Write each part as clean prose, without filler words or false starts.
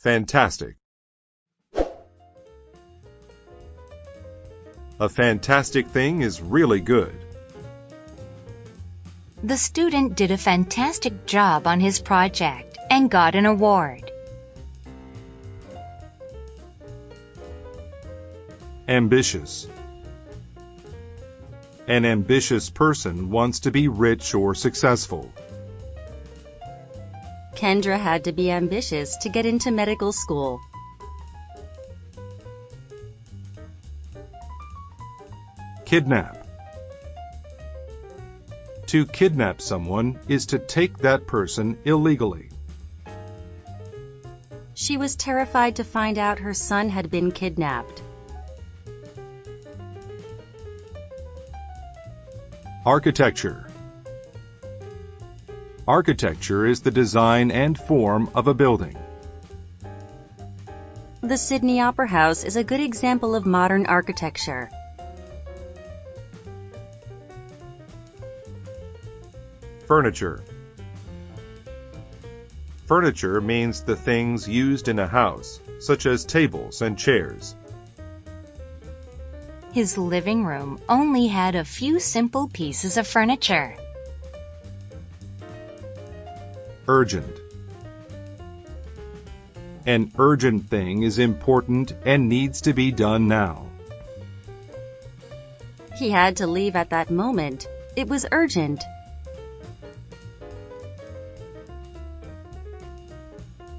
Fantastic. A fantastic thing is really good. The student did a fantastic job on his project and got an award. Ambitious. An ambitious person wants to be rich or successful. Kendra had to be ambitious to get into medical school. Kidnap. To kidnap someone is to take that person illegally. She was terrified to find out her son had been kidnapped. Architecture. Architecture is the design and form of a building. The Sydney Opera House is a good example of modern architecture. Furniture. Furniture means the things used in a house, such as tables and chairs. His living room only had a few simple pieces of furniture. Urgent. An urgent thing is important and needs to be done now. He had to leave at that moment. It was urgent.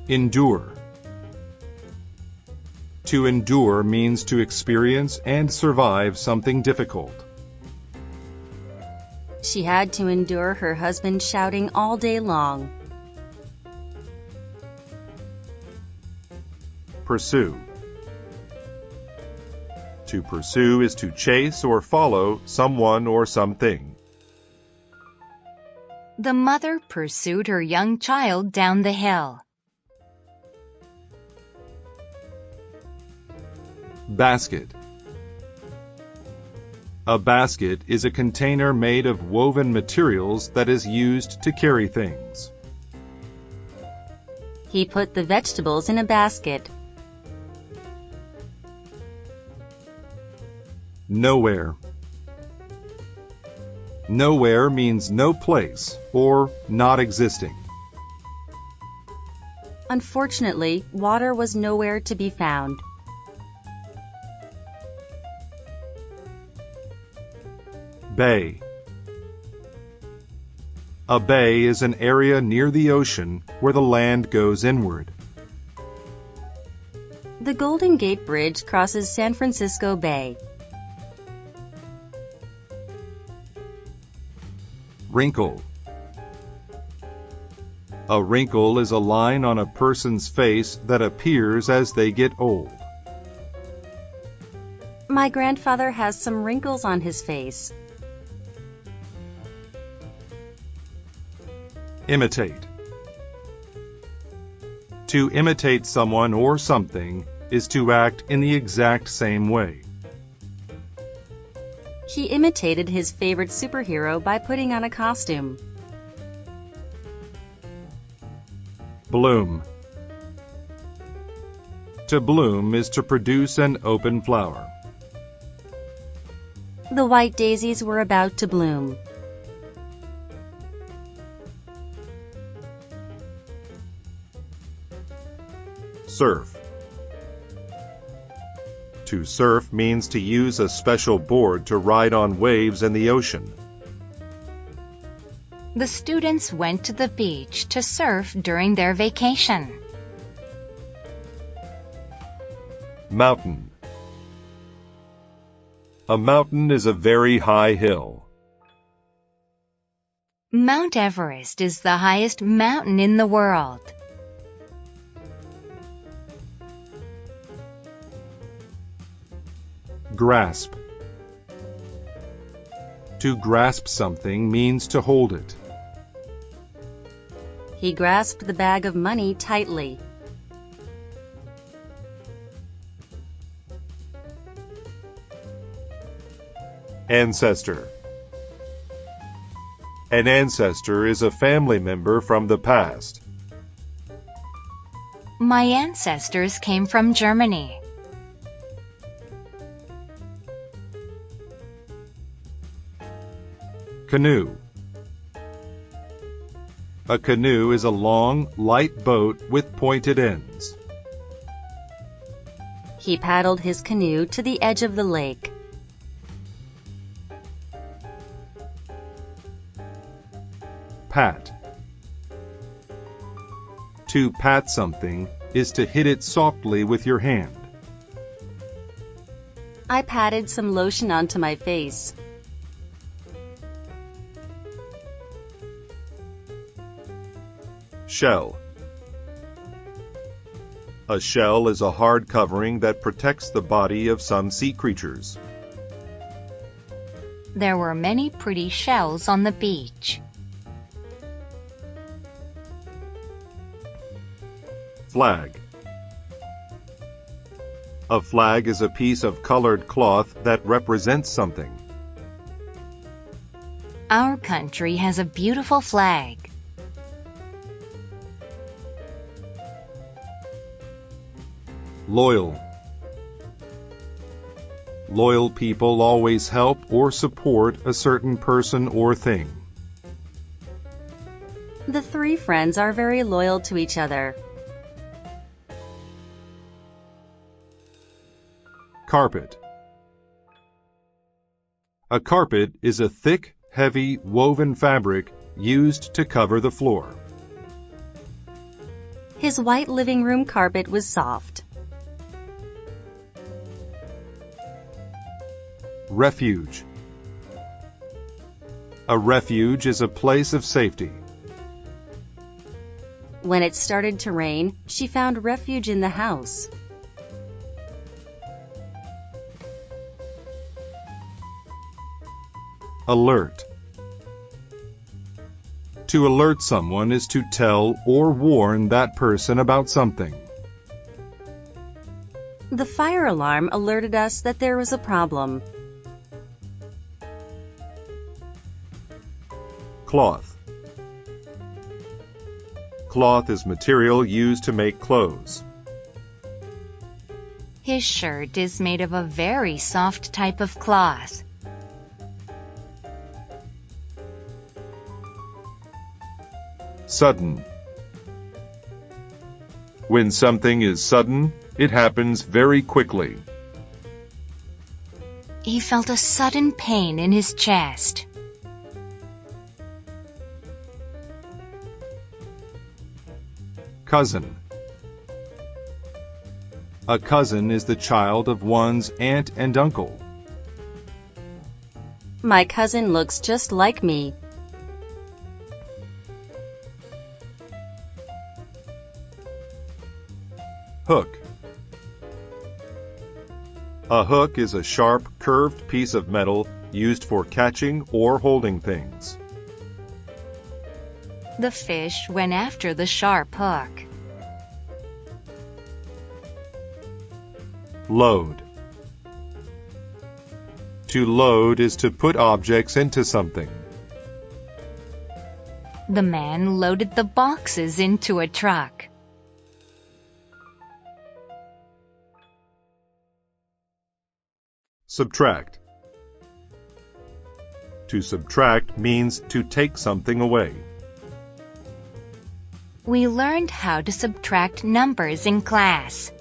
Endure. To endure means to experience and survive something difficult. She had to endure her husband shouting all day long. Pursue. To pursue is to chase or follow someone or something. The mother pursued her young child down the hill. Basket. A basket is a container made of woven materials that is used to carry things. He put the vegetables in a basket. Nowhere. Nowhere means no place or not existing. Unfortunately, water was nowhere to be found. Bay. A bay is an area near the ocean where the land goes inward. The Golden Gate Bridge crosses San Francisco Bay. Wrinkle. A wrinkle is a line on a person's face that appears as they get old. My grandfather has some wrinkles on his face. Imitate. To imitate someone or something is to act in the exact same way. He imitated his favorite superhero by putting on a costume. Bloom. To bloom is to produce an open flower. The white daisies were about to bloom. Surf. To surf means to use a special board to ride on waves in the ocean. The students went to the beach to surf during their vacation. Mountain. A mountain is a very high hill. Mount Everest is the highest mountain in the world. Grasp. To grasp something means to hold it. He grasped the bag of money tightly. Ancestor. An ancestor is a family member from the past. My ancestors came from Germany. Canoe. A canoe is a long, light boat with pointed ends. He paddled his canoe to the edge of the lake. Pat. To pat something is to hit it softly with your hand. I patted some lotion onto my face. Shell. A shell is a hard covering that protects the body of some sea creatures. There were many pretty shells on the beach. Flag. A flag is a piece of colored cloth that represents something. Our country has a beautiful flag. Loyal. Loyal people always help or support a certain person or thing. The three friends are very loyal to each other. Carpet. A carpet is a thick, heavy, woven fabric used to cover the floor. His white living room carpet was soft. Refuge. A refuge is a place of safety. When it started to rain, she found refuge in the house. Alert. To alert someone is to tell or warn that person about something. The fire alarm alerted us that there was a problem. Cloth. Cloth is material used to make clothes. His shirt is made of a very soft type of cloth. Sudden. When something is sudden, it happens very quickly. He felt a sudden pain in his chest. Cousin. A cousin is the child of one's aunt and uncle. My cousin looks just like me. Hook. A hook is a sharp, curved piece of metal used for catching or holding things. The fish went after the sharp hook. Load. To load is to put objects into something. The man loaded the boxes into a truck. Subtract. To subtract means to take something away. We learned how to subtract numbers in class.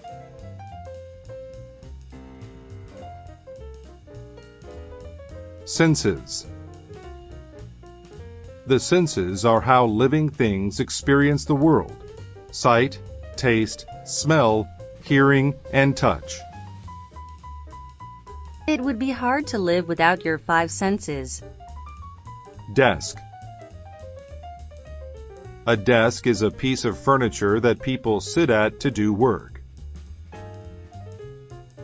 Senses. The senses are how living things experience the world: sight, taste, smell, hearing, and touch. It would be hard to live without your five senses. Desk. A desk is a piece of furniture that people sit at to do work.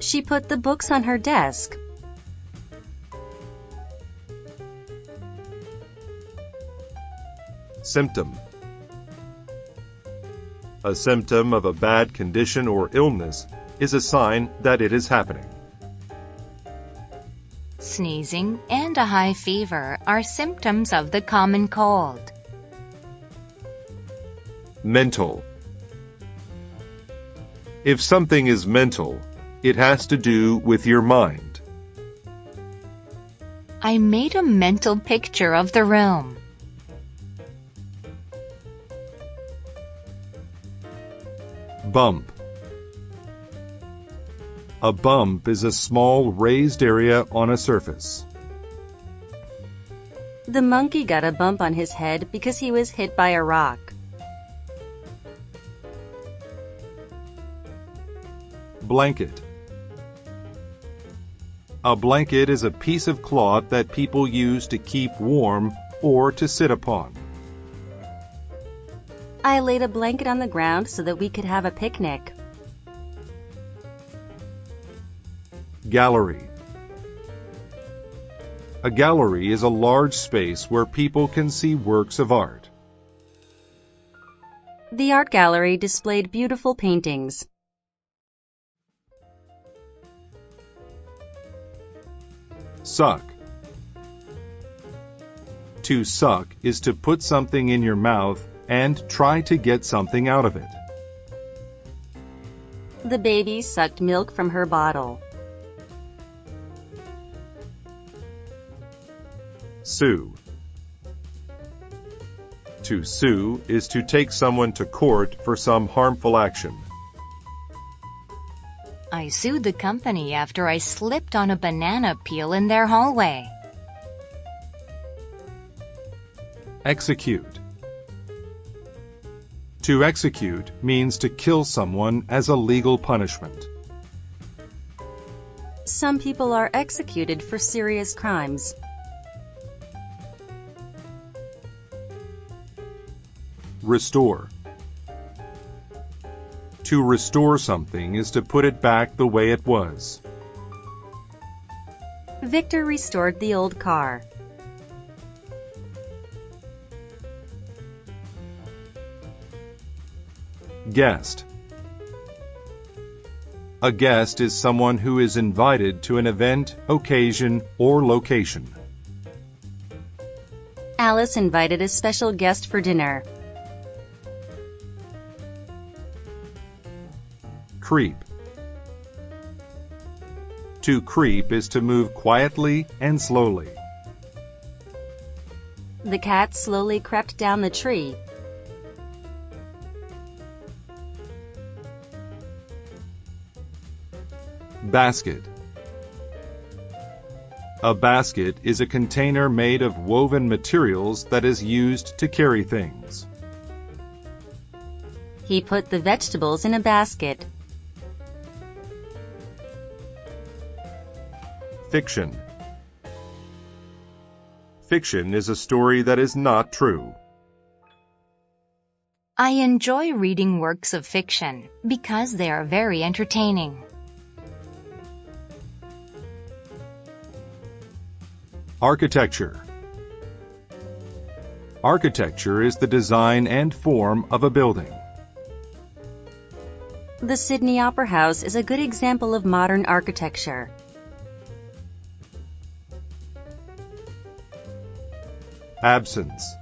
She put the books on her desk. Symptom. A symptom of a bad condition or illness is a sign that it is happening. Sneezing and a high fever are symptoms of the common cold. Mental. If something is mental, it has to do with your mind. I made a mental picture of the room. Bump. A bump is a small raised area on a surface. The monkey got a bump on his head because he was hit by a rock. Blanket. A blanket is a piece of cloth that people use to keep warm or to sit upon. I laid a blanket on the ground so that we could have a picnic. Gallery. A gallery is a large space where people can see works of art. The art gallery displayed beautiful paintings. Suck. To suck is to put something in your mouth and try to get something out of it. The baby sucked milk from her bottle. Sue. To sue is to take someone to court for some harmful action. I sued the company after I slipped on a banana peel in their hallway. Execute. To execute means to kill someone as a legal punishment. Some people are executed for serious crimes. Restore. To restore something is to put it back the way it was. Victor restored the old car. Guest. A guest is someone who is invited to an event, occasion, or location. Alice invited a special guest for dinner. Creep. To creep is to move quietly and slowly. The cat slowly crept down the tree. Basket. A basket is a container made of woven materials that is used to carry things. He put the vegetables in a basket. Fiction. Fiction is a story that is not true. I enjoy reading works of fiction because they are very entertaining. Architecture. Architecture is the design and form of a building. The Sydney Opera House is a good example of modern architecture. Absence.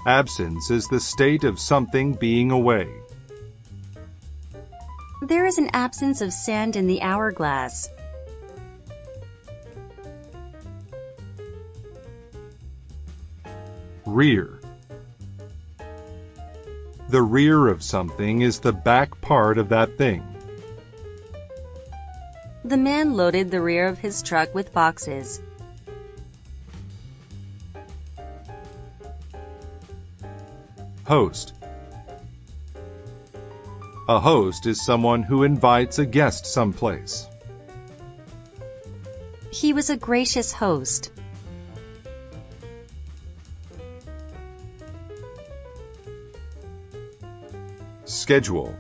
Absence is the state of something being away. There is an absence of sand in the hourglass. Rear. The rear of something is the back part of that thing. The man loaded the rear of his truck with boxes. Host. A host is someone who invites a guest someplace. He was a gracious host. Schedule.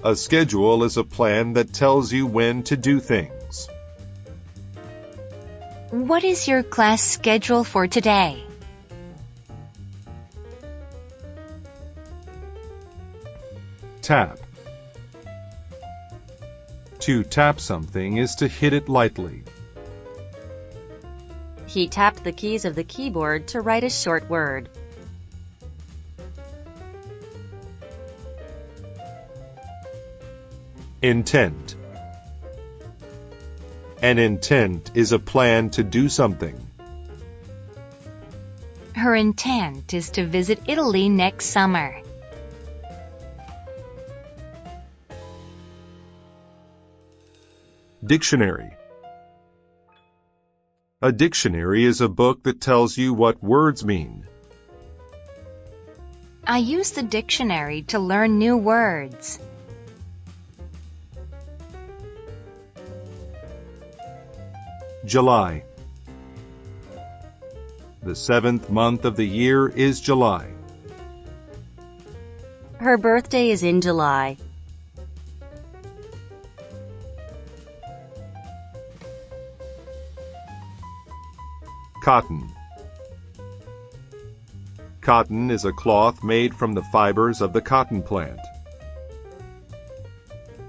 A schedule is a plan that tells you when to do things. What is your class schedule for today? Tap. To tap something is to hit it lightly. He tapped the keys of the keyboard to write a short word. Intent. An intent is a plan to do something. Her intent is to visit Italy next summer. Dictionary. A dictionary is a book that tells you what words mean. I use the dictionary to learn new words. July. The 7th month of the year is July. Her birthday is in July. Cotton. Cotton is a cloth made from the fibers of the cotton plant.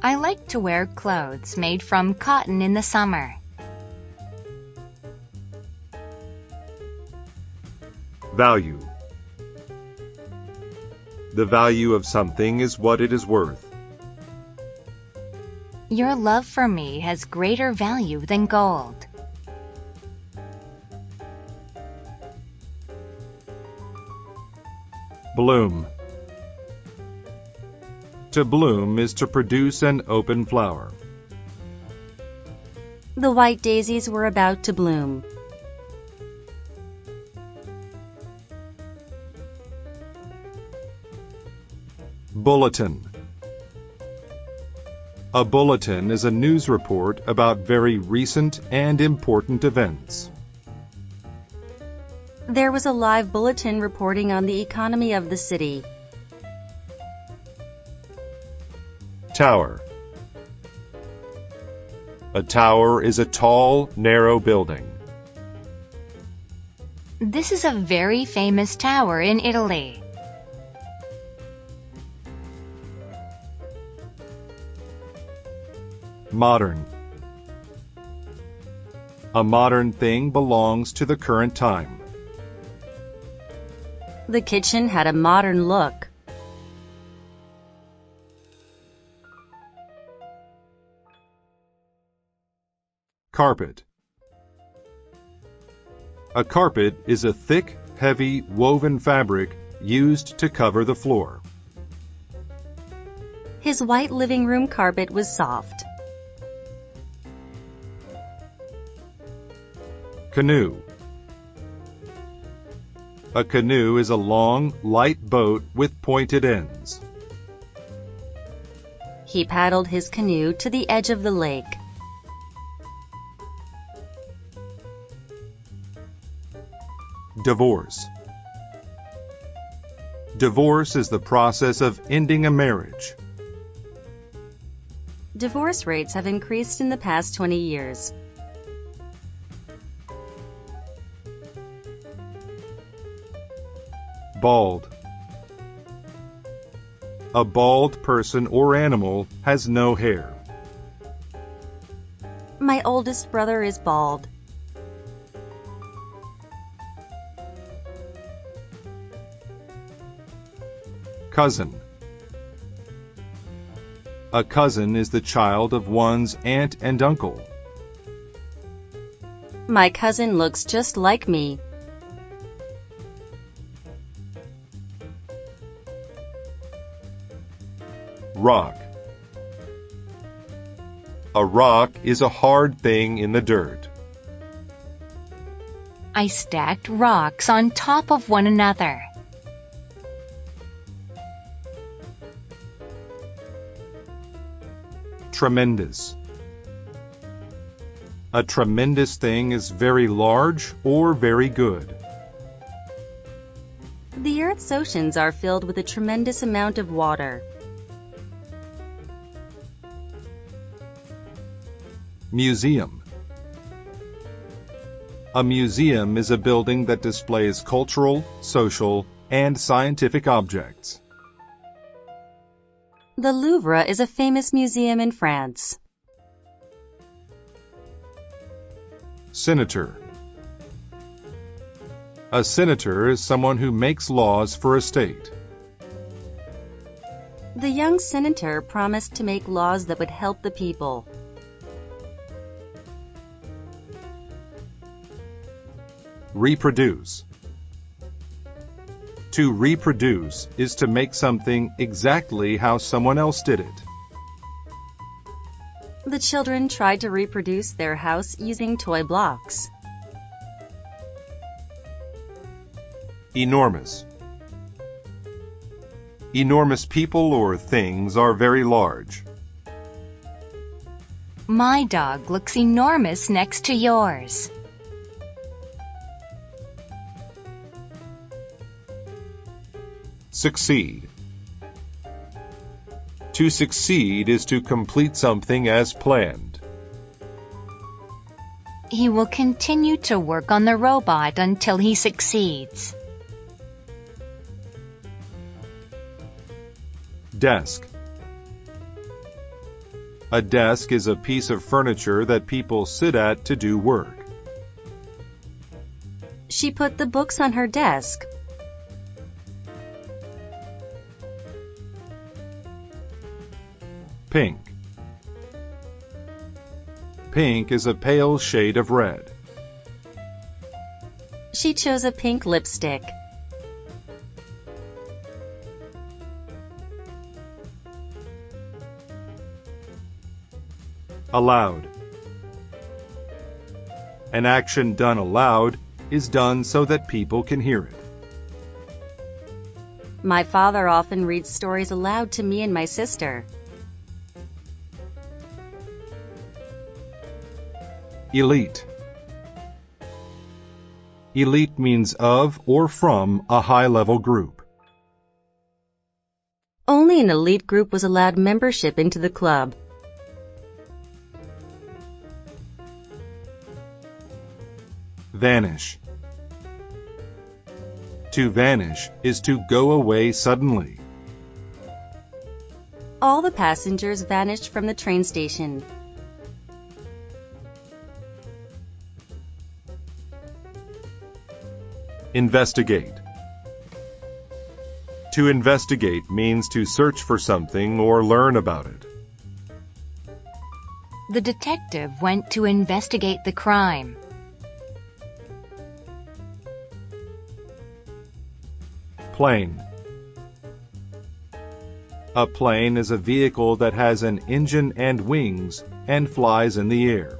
I like to wear clothes made from cotton in the summer. Value. The value of something is what it is worth. Your love for me has greater value than gold. Bloom. To bloom is to produce an open flower. The white daisies were about to bloom. Bulletin. A bulletin is a news report about very recent and important events. There was a live bulletin reporting on the economy of the city. Tower. A tower is a tall, narrow building. This is a very famous tower in Italy. Modern. A modern thing belongs to the current time. The kitchen had a modern look. Carpet. A carpet is a thick, heavy, woven fabric used to cover the floor. His white living room carpet was soft. Canoe. A canoe is a long, light boat with pointed ends. He paddled his canoe to the edge of the lake. Divorce. Divorce is the process of ending a marriage. Divorce rates have increased in the past 20 years. Bald. A bald person or animal has no hair. My oldest brother is bald. Cousin. A cousin is the child of one's aunt and uncle. My cousin looks just like me. Rock. A rock is a hard thing in the dirt. I stacked rocks on top of one another. Tremendous. A tremendous thing is very large or very good. The Earth's oceans are filled with a tremendous amount of water. Museum. A museum is a building that displays cultural, social, and scientific objects. The Louvre is a famous museum in France. Senator. A senator is someone who makes laws for a state. The young senator promised to make laws that would help the people. Reproduce. To reproduce is to make something exactly how someone else did it. The children tried to reproduce their house using toy blocks. Enormous. Enormous people or things are very large. My dog looks enormous next to yours. Succeed. To succeed is to complete something as planned. He will continue to work on the robot until he succeeds. Desk. A desk is a piece of furniture that people sit at to do work. She put the books on her desk. Pink. Pink is a pale shade of red. She chose a pink lipstick. Aloud. An action done aloud is done so that people can hear it. My father often reads stories aloud to me and my sister. Elite. Elite means of or from a high-level group. Only an elite group was allowed membership into the club. Vanish. To vanish is to go away suddenly. All the passengers vanished from the train station. Investigate. To investigate means to search for something or learn about it. The detective went to investigate the crime. Plane. A plane is a vehicle that has an engine and wings and flies in the air.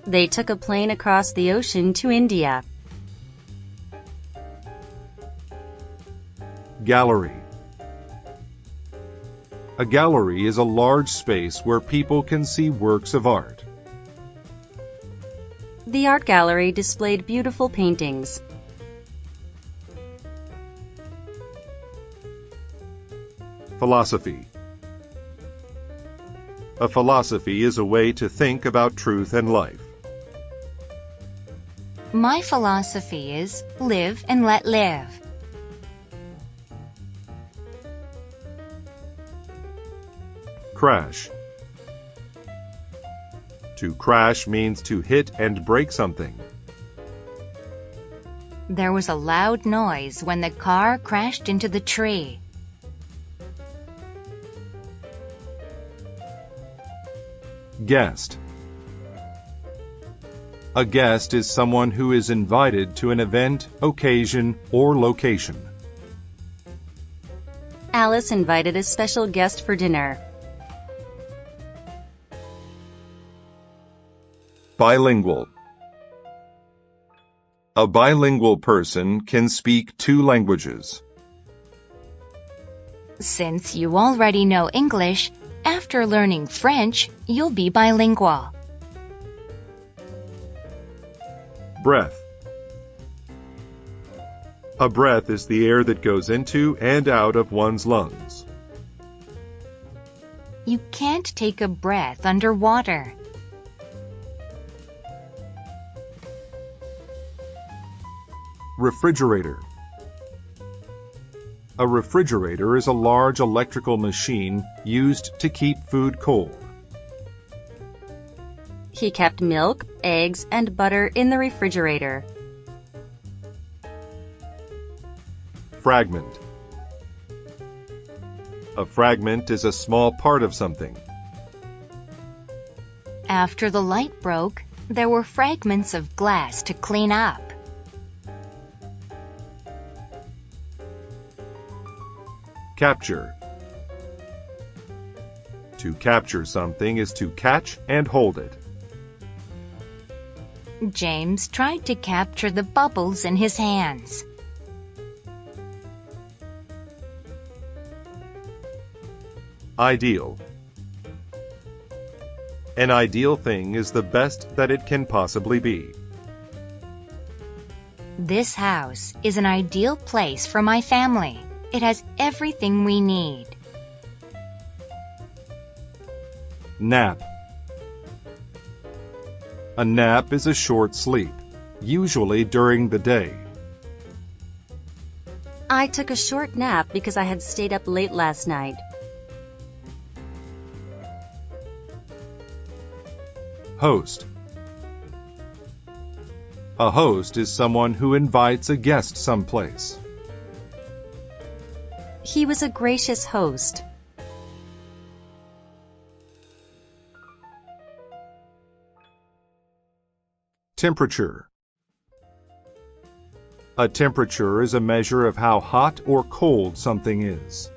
They took a plane across the ocean to India. Gallery. A gallery is a large space where people can see works of art. The art gallery displayed beautiful paintings. Philosophy. A philosophy is a way to think about truth and life. My philosophy is live and let live. Crash. To crash means to hit and break something. There was a loud noise when the car crashed into the tree. Guest. A guest is someone who is invited to an event, occasion, or location. Alice invited a special guest for dinner. Bilingual. A bilingual person can speak 2 languages. Since you already know English, after learning French, you'll be bilingual. Breath. A breath is the air that goes into and out of one's lungs. You can't take a breath underwater. Refrigerator. A refrigerator is a large electrical machine used to keep food cold. He kept milk, eggs, and butter in the refrigerator. Fragment. A fragment is a small part of something. After the light broke, there were fragments of glass to clean up. Capture. To capture something is to catch and hold it. James tried to capture the bubbles in his hands. Ideal. An ideal thing is the best that it can possibly be. This house is an ideal place for my family. It has everything we need. Nap. A nap is a short sleep, usually during the day. I took a short nap because I had stayed up late last night. Host. A host is someone who invites a guest someplace. He was a gracious host. Temperature. A temperature is a measure of how hot or cold something is.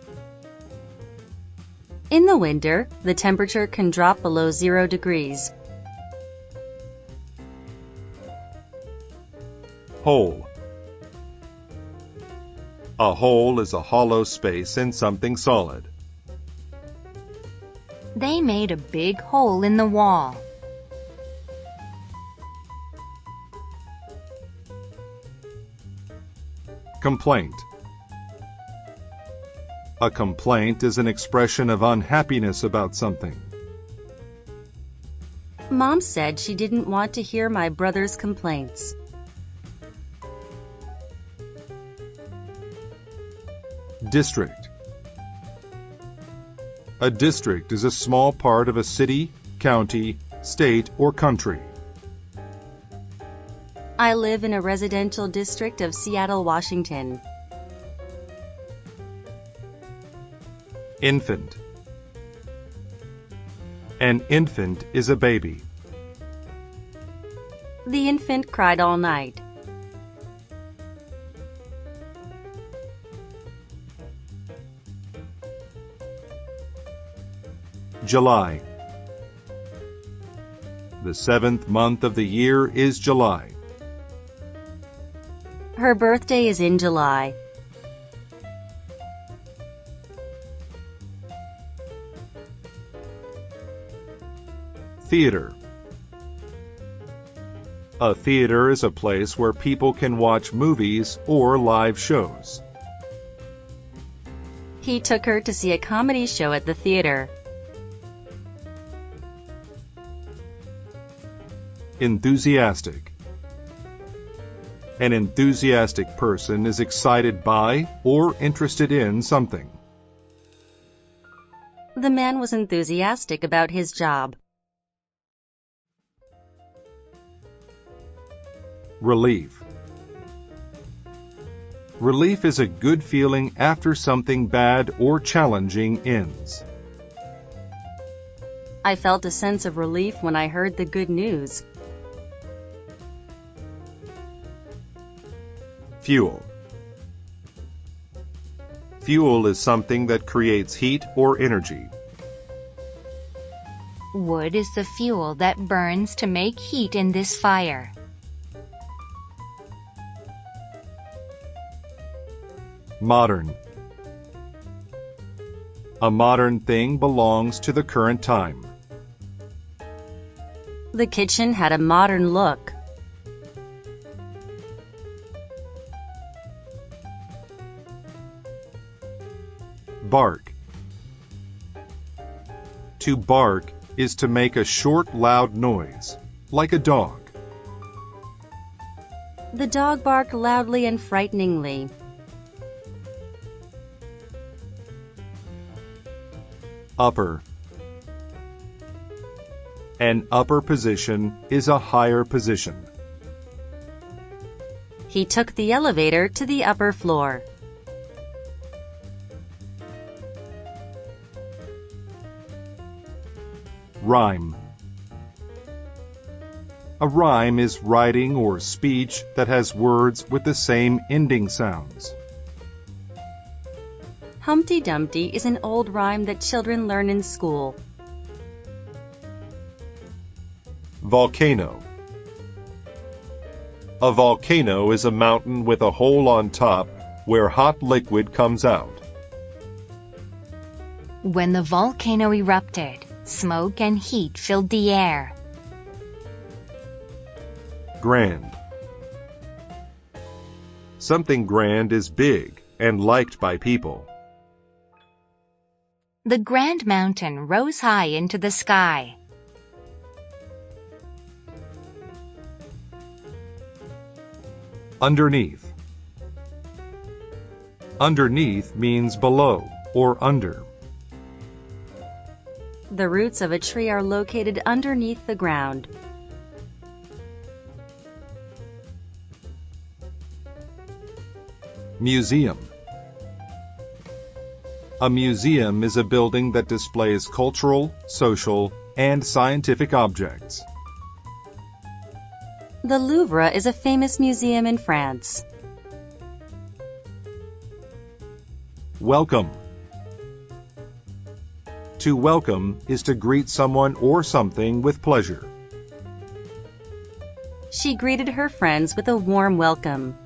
In the winter, the temperature can drop below 0 degrees. Hole. A hole is a hollow space in something solid. They made a big hole in the wall. Complaint. A complaint is an expression of unhappiness about something. Mom said she didn't want to hear my brother's complaints. District. A district is a small part of a city, county, state, or country. I live in a residential district of Seattle, Washington. Infant. An infant is a baby. The infant cried all night. July. The 7th month of the year is July. Her birthday is in July. Theater. A theater is a place where people can watch movies or live shows. He took her to see a comedy show at the theater. Enthusiastic. An enthusiastic person is excited by or interested in something. The man was enthusiastic about his job. Relief. Relief is a good feeling after something bad or challenging ends. I felt a sense of relief when I heard the good news. Fuel. Fuel is something that creates heat or energy. Wood is the fuel that burns to make heat in this fire. Modern. A modern thing belongs to the current time. The kitchen had a modern look. Bark. To bark is to make a short, loud noise, like a dog. The dog barked loudly and frighteningly. Upper. An upper position is a higher position. He took the elevator to the upper floor. Rhyme. A rhyme is writing or speech that has words with the same ending sounds. Humpty Dumpty is an old rhyme that children learn in school. Volcano. A volcano is a mountain with a hole on top where hot liquid comes out. When the volcano erupted, smoke and heat filled the air. Grand. Something grand is big and liked by people. The Grand Mountain rose high into the sky. Underneath. Underneath means below or under. The roots of a tree are located underneath the ground. Museum. A museum is a building that displays cultural, social, and scientific objects. The Louvre is a famous museum in France. Welcome. To welcome is to greet someone or something with pleasure. She greeted her friends with a warm welcome.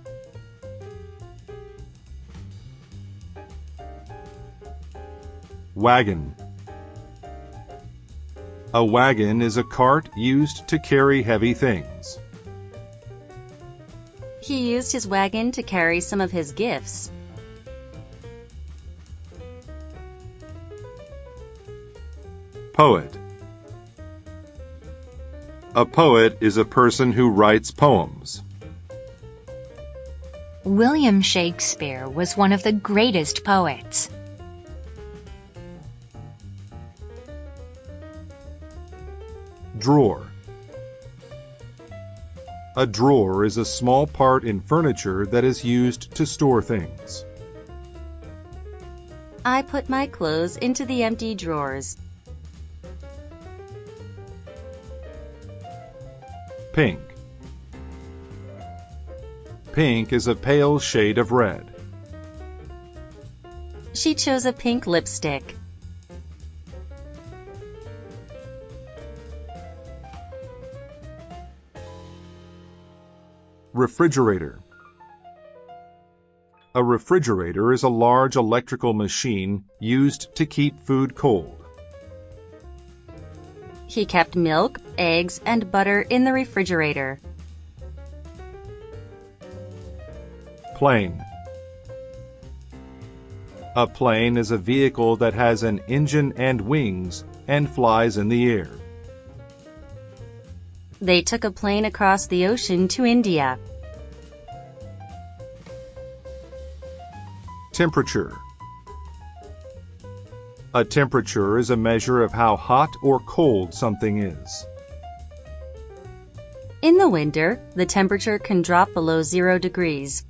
Wagon. A wagon is a cart used to carry heavy things. He used his wagon to carry some of his gifts. Poet. A poet is a person who writes poems. William Shakespeare was one of the greatest poets. Drawer. A drawer is a small part in furniture that is used to store things. I put my clothes into the empty drawers. Pink. Pink is a pale shade of red. She chose a pink lipstick. Refrigerator. A refrigerator is a large electrical machine used to keep food cold. He kept milk, eggs, and butter in the refrigerator. Plane. A plane is a vehicle that has an engine and wings and flies in the air. They took a plane across the ocean to India. Temperature. A temperature is a measure of how hot or cold something is. In the winter, the temperature can drop below 0 degrees.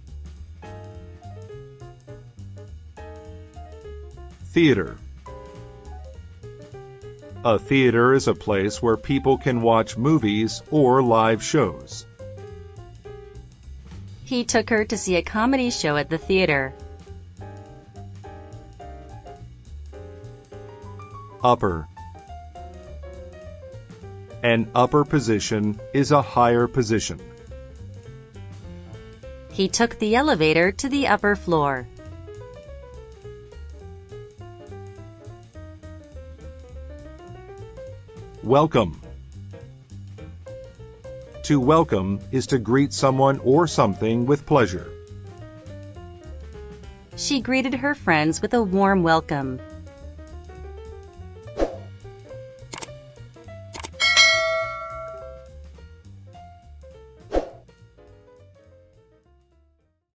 Theater. A theater is a place where people can watch movies or live shows. He took her to see a comedy show at the theater. Upper. An upper position is a higher position. He took the elevator to the upper floor. Welcome. To welcome is to greet someone or something with pleasure. She greeted her friends with a warm welcome.